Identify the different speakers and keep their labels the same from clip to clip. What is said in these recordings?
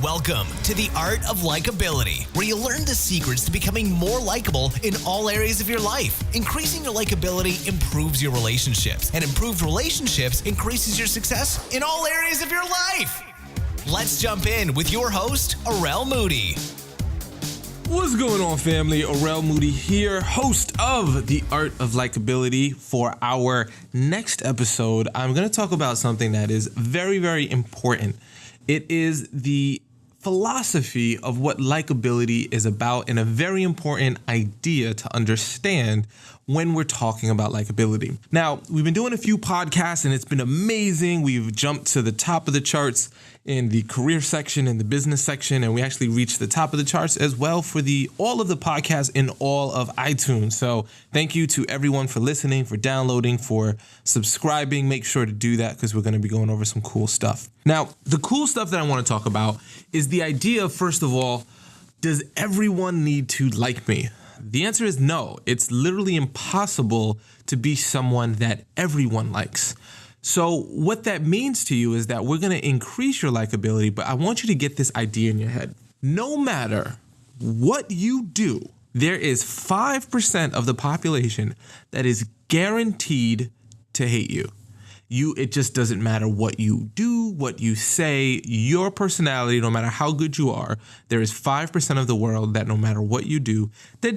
Speaker 1: Welcome to the Art of Likeability, where you learn the secrets to becoming more likable in all areas of your life. Increasing your likability improves your relationships, and improved relationships increases your success in all areas of your life. Let's jump in with your host, Arel Moody.
Speaker 2: What's going on, family? Arel Moody here, host of The Art of Likeability. For our next episode, I'm going to talk about something that is very, very important. It is the philosophy of what likability is about, and a very important idea to understand when we're talking about likability. Now, we've been doing a few podcasts and it's been amazing. We've jumped to the top of the charts in the career section and the business section, and we actually reached the top of the charts as well for all of the podcasts in all of iTunes. So thank you to everyone for listening, for downloading, for subscribing. Make sure to do that because we're going to be going over some cool stuff. Now, the cool stuff that I want to talk about is the idea, first of all, does everyone need to like me? The answer is no. It's literally impossible to be someone that everyone likes. So what that means to you is that we're going to increase your likability, but I want you to get this idea in your head. No matter what you do, there is 5% of the population that is guaranteed to hate you. It just doesn't matter what you do, what you say, your personality, no matter how good you are, there is 5% of the world that no matter what you do, you're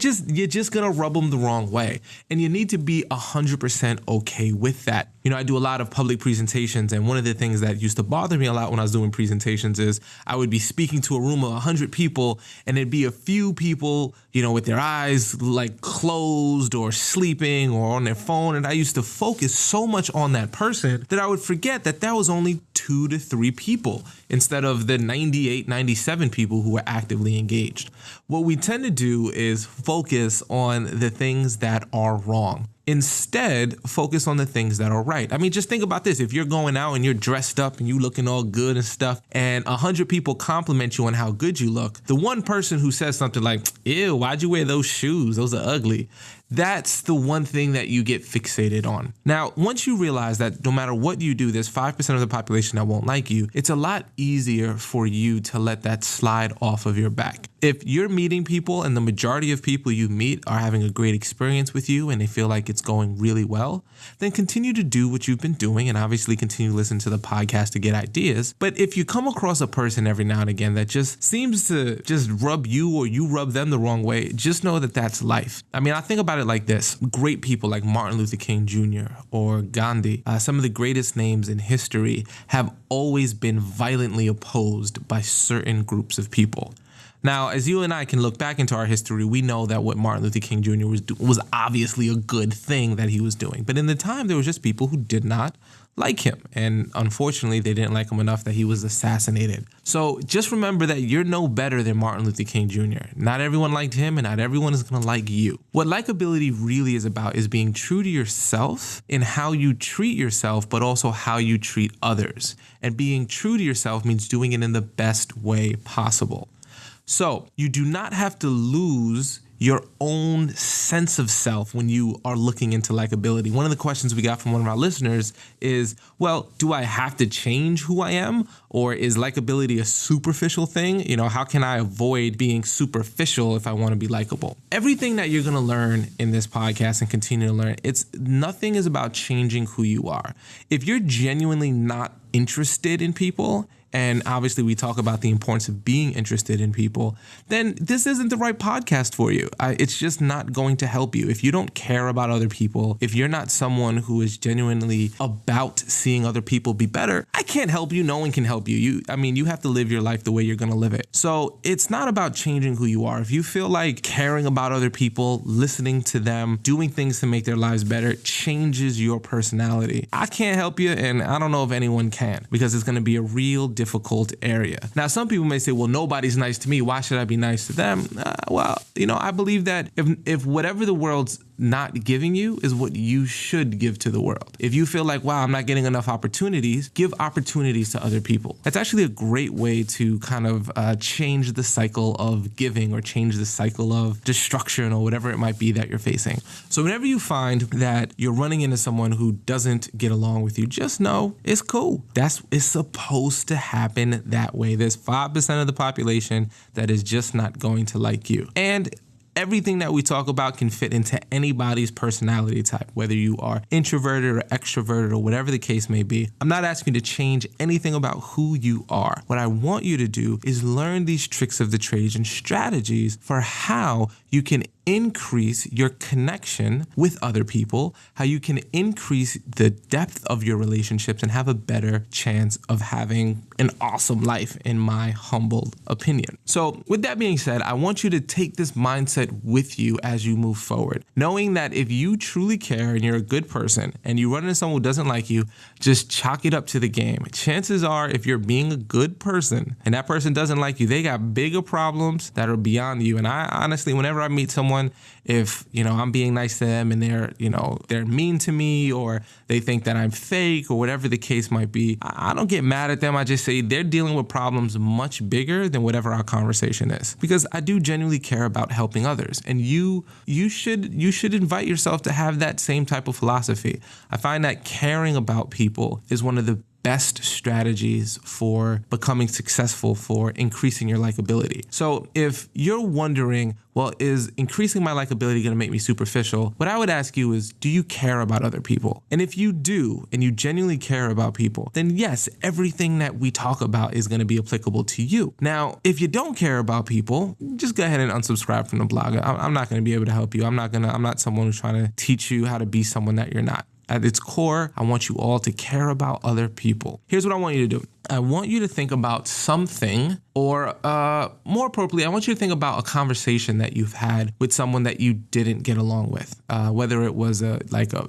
Speaker 2: just going to rub them the wrong way. And you need to be 100% okay with that. You know, I do a lot of public presentations, and one of the things that used to bother me a lot when I was doing presentations is I would be speaking to a room of 100 people, and there'd be a few people, you know, with their eyes like closed or sleeping or on their phone. And I used to focus so much on that person that I would forget that was only 2 to 3 people instead of the 98, 97 people who were actively engaged. What we tend to do is focus on the things that are wrong. Instead, focus on the things that are right. I mean, just think about this. If you're going out and you're dressed up and you looking all good and stuff, and 100 people compliment you on how good you look, the one person who says something like, ew, why'd you wear those shoes? Those are ugly. That's the one thing that you get fixated on. Now, once you realize that no matter what you do, there's 5% of the population that won't like you, it's a lot easier for you to let that slide off of your back. If you're meeting people and the majority of people you meet are having a great experience with you and they feel like it's going really well, then continue to do what you've been doing and obviously continue to listen to the podcast to get ideas. But if you come across a person every now and again that just seems to just rub you or you rub them the wrong way, just know that that's life. I mean, I think about it like this. Great people like Martin Luther King Jr. or Gandhi, some of the greatest names in history, have always been violently opposed by certain groups of people. Now, as you and I can look back into our history, we know that what Martin Luther King Jr. was obviously a good thing that he was doing. But in the time, there was just people who did not like him. And unfortunately, they didn't like him enough that he was assassinated. So just remember that you're no better than Martin Luther King Jr. Not everyone liked him, and not everyone is going to like you. What likability really is about is being true to yourself in how you treat yourself, but also how you treat others. And being true to yourself means doing it in the best way possible. So you do not have to lose your own sense of self when you are looking into likability. One of the questions we got from one of our listeners is, well, do I have to change who I am? Or is likability a superficial thing? You know, how can I avoid being superficial if I want to be likable? Everything that you're going to learn in this podcast and continue to learn, nothing is about changing who you are. If you're genuinely not interested in people, and obviously we talk about the importance of being interested in people, then this isn't the right podcast for you. It's just not going to help you. If you don't care about other people, if you're not someone who is genuinely about seeing other people be better, I can't help you. No one can help you. You have to live your life the way you're going to live it. So it's not about changing who you are. If you feel like caring about other people, listening to them, doing things to make their lives better changes your personality, I can't help you, and I don't know if anyone can, because it's going to be a real difficult area. Now, some people may say, well, nobody's nice to me. Why should I be nice to them? I believe that if whatever the world's not giving you is what you should give to the world. If you feel like, wow, I'm not getting enough opportunities, give opportunities to other people. That's actually a great way to kind of change the cycle of giving or change the cycle of destruction or whatever it might be that you're facing. So whenever you find that you're running into someone who doesn't get along with you, just know it's cool. It's supposed to happen that way. There's 5% of the population that is just not going to like you. And everything that we talk about can fit into anybody's personality type, whether you are introverted or extroverted or whatever the case may be. I'm not asking you to change anything about who you are. What I want you to do is learn these tricks of the trade and strategies for how you can increase your connection with other people, how you can increase the depth of your relationships and have a better chance of having an awesome life, in my humble opinion. So with that being said, I want you to take this mindset with you as you move forward, knowing that if you truly care and you're a good person and you run into someone who doesn't like you, just chalk it up to the game. Chances are, if you're being a good person and that person doesn't like you, they got bigger problems that are beyond you. And I honestly, whenever I meet someone, if, I'm being nice to them and they're mean to me, or they think that I'm fake, or whatever the case might be, I don't get mad at them. I just say they're dealing with problems much bigger than whatever our conversation is, because I do genuinely care about helping others. And you should invite yourself to have that same type of philosophy. I find that caring about people is one of the best strategies for becoming successful, for increasing your likability. So if you're wondering, well, is increasing my likability going to make me superficial? What I would ask you is, do you care about other people? And if you do, and you genuinely care about people, then yes, everything that we talk about is going to be applicable to you. Now, if you don't care about people, just go ahead and unsubscribe from the blog. I'm not going to be able to help you. I'm not someone who's trying to teach you how to be someone that you're not. At its core, I want you all to care about other people. Here's what I want you to do. I want you to think about something, or more appropriately, I want you to think about a conversation that you've had with someone that you didn't get along with, whether it was a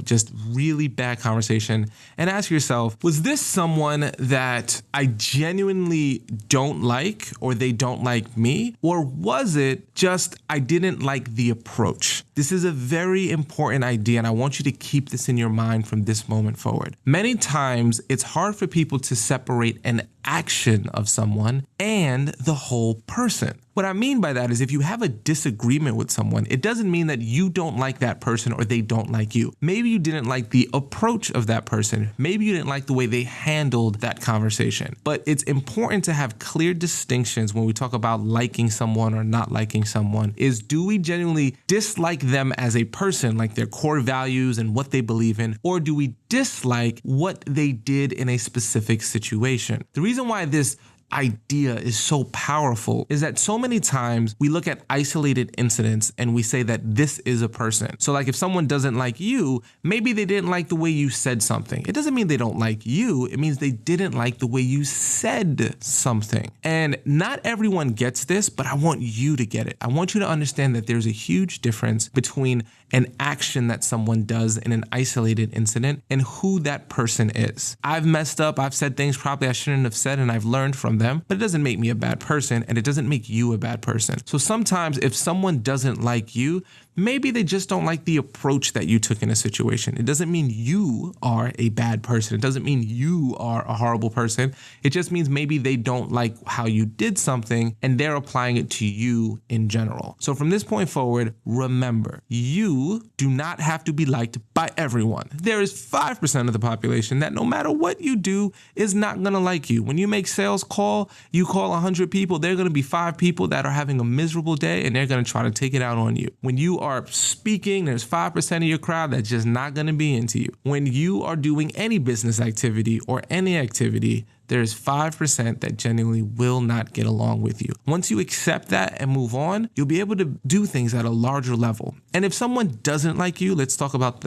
Speaker 2: just really bad conversation, and ask yourself, was this someone that I genuinely don't like, or they don't like me? Or was it just I didn't like the approach? This is a very important idea, and I want you to keep this in your mind from this moment forward. Many times, it's hard for people to separate an action of someone and the whole person. What I mean by that is, if you have a disagreement with someone, it doesn't mean that you don't like that person or they don't like you. Maybe you didn't like the approach of that person. Maybe you didn't like the way they handled that conversation. But it's important to have clear distinctions when we talk about liking someone or not liking someone. Is, do we genuinely dislike them as a person, like their core values and what they believe in, or do we dislike what they did in a specific situation? The reason why this idea is so powerful is that so many times we look at isolated incidents and we say that this is a person. So like if someone doesn't like you, maybe they didn't like the way you said something. It doesn't mean they don't like you. It means they didn't like the way you said something. And not everyone gets this, but I want you to get it. I want you to understand that there's a huge difference between an action that someone does in an isolated incident and who that person is. I've messed up. I've said things probably I shouldn't have said, and I've learned from them, but it doesn't make me a bad person, and it doesn't make you a bad person. So sometimes if someone doesn't like you, maybe they just don't like the approach that you took in a situation. It doesn't mean you are a bad person. It doesn't mean you are a horrible person. It just means maybe they don't like how you did something and they're applying it to you in general. So from this point forward, remember, you do not have to be liked by everyone. There is 5% of the population that no matter what you do is not going to like you. When you make sales call, you call 100 people, there are going to be 5 people that are having a miserable day and they're going to try to take it out on you. When you are speaking, there's 5% of your crowd that's just not going to be into you. When you are doing any business activity or any activity, there's 5% that genuinely will not get along with you. Once you accept that and move on, you'll be able to do things at a larger level. And if someone doesn't like you, let's talk about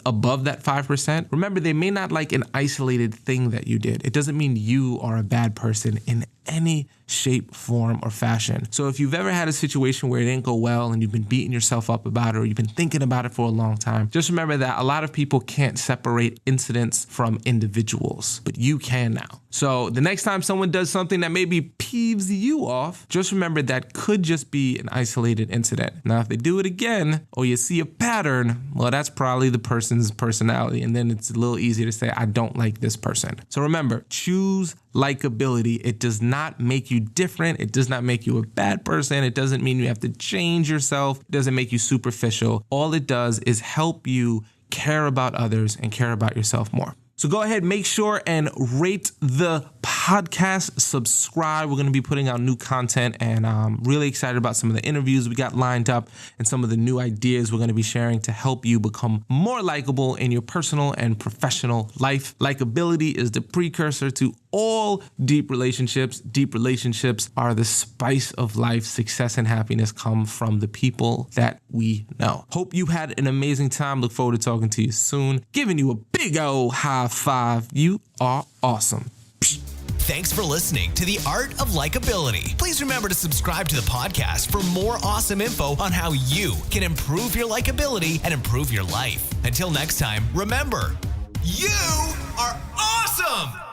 Speaker 2: above that 5%. Remember, they may not like an isolated thing that you did. It doesn't mean you are a bad person in any shape, form, or fashion. So if you've ever had a situation where it didn't go well and you've been beating yourself up about it, or you've been thinking about it for a long time, just remember that a lot of people can't separate incidents from individuals, but you can now. So the next time someone does something that maybe peeves you off, just remember that could just be an isolated incident. Now, if they do it again or you see a pattern, well, that's probably the person's personality. And then it's a little easier to say, I don't like this person. So remember, choose likability. It does not make you different. It does not make you a bad person. It doesn't mean you have to change yourself. It doesn't make you superficial. All it does is help you care about others and care about yourself more. So go ahead, make sure and rate the podcast, subscribe. We're going to be putting out new content, and I'm really excited about some of the interviews we got lined up and some of the new ideas we're going to be sharing to help you become more likable in your personal and professional life. Likability is the precursor to all deep relationships. Deep relationships are the spice of life. Success and happiness come from the people that we know. Hope you had an amazing time. Look forward to talking to you soon. Giving you a big old high five. You are awesome.
Speaker 1: Thanks for listening to The Art of Likeability. Please remember to subscribe to the podcast for more awesome info on how you can improve your likability and improve your life. Until next time, remember, you are awesome!